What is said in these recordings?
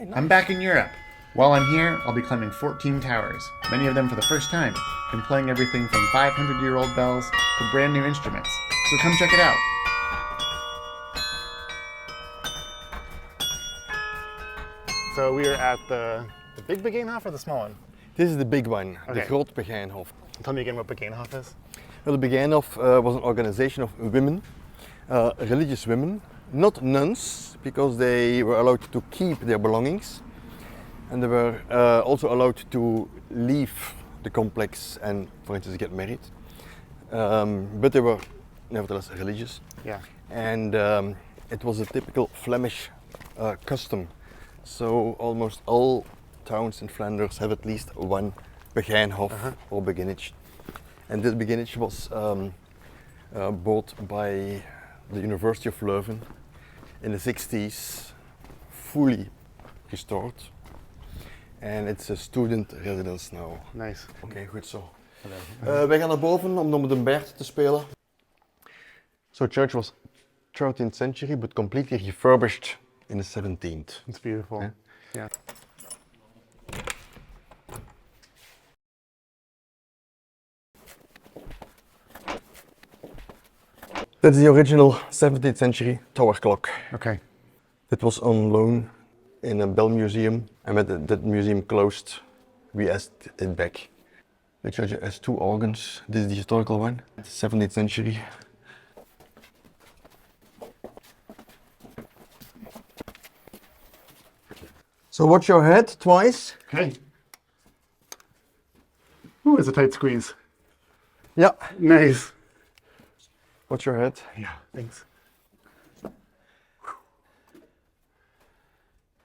I'm back in Europe. While I'm here, I'll be climbing 14 towers, many of them for the first time, and playing everything from 500-year-old bells to brand new instruments. So come check it out. So we are at the big Begijnhof or the small one? This is the big one, the Okay. Groot Begijnhof. Tell me again what Begijnhof is. Well, the Begijnhof was an organization of women, religious women, not nuns, because they were allowed to keep their belongings, and they were also allowed to leave the complex and, for instance, get married. But they were nevertheless religious. Yeah. And it was a typical Flemish custom. So almost all towns in Flanders have at least one Begijnhof or Beguinage. And this Beguinage was bought by the University of Leuven in the 60s, fully restored. And it's a student residence now. Nice. Oké, goed zo. Wij gaan naar boven om met een Bert te spelen. So church was 13th century, but completely refurbished in the 17th. It's beautiful. Yeah. That's the original 17th century tower clock. Okay. It was on loan in a Bell museum, and when that museum closed, we asked it back. The church has two organs. This is the historical one, 17th century. So watch your head twice. Okay. Ooh, it's a tight squeeze. Yeah. Nice. Watch your head. Yeah, thanks.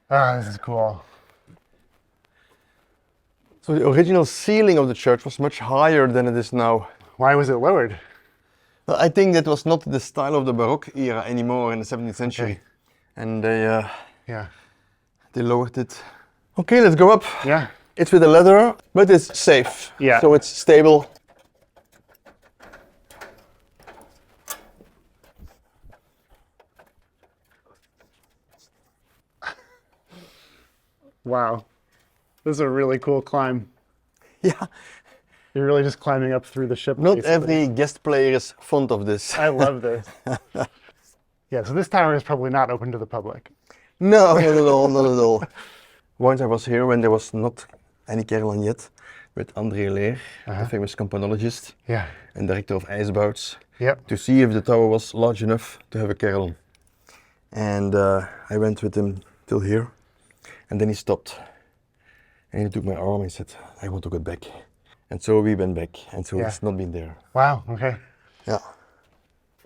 Ah, this is cool. So the original ceiling of the church was much higher than it is now. Why was it lowered? Well, I think that was not the style of the Baroque era anymore in the 17th century. Okay. And Yeah. they lowered it. Okay, let's go up. Yeah. It's with a ladder, but it's safe. Yeah. So it's stable. Wow. This is a really cool climb. Yeah. You're really just climbing up through the ship. Not basically. every guest player is fond of this. I love this. Yeah, so this tower is probably not open to the public. No, not at all, not at all. Once I was here when there was not any carillon yet, with André Leer, the famous campanologist Yeah. and director of ijsbouts, Yep. to see if the tower was large enough to have a carillon. And I went with him till here, and then he stopped. And he took my arm and said, I want to go back. And so we went back, and so it's not been there. Wow, okay. Yeah.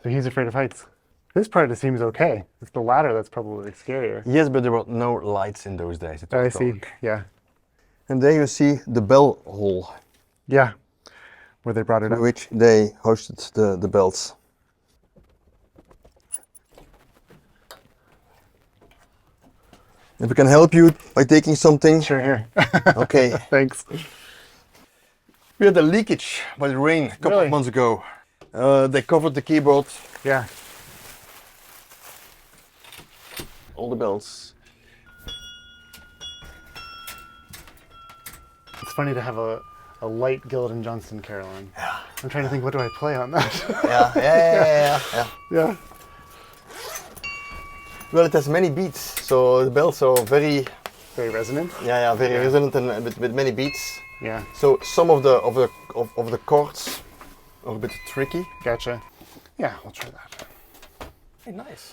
So he's afraid of heights. This part seems okay. It's the ladder that's probably scarier. Yes, but there were no lights in those days. It was I see, dark. yeah. And there you see the bell hall, Yeah, where they brought it in up. which they hosted the bells. If we can help you by taking something. Sure, here. Okay. Thanks. We had a leakage by the rain a couple Really? of months ago. They covered the keyboard, Yeah. all the bells. It's funny to have a light Gillidan Johnston carillon. Yeah. I'm trying to think, what do I play on that? Yeah. Yeah. Well, it has many beats, so the bells are very, Very resonant. very resonant and with many beats. Yeah. So some of the chords are a bit tricky. Gotcha. Yeah, we'll try that. Hey, nice.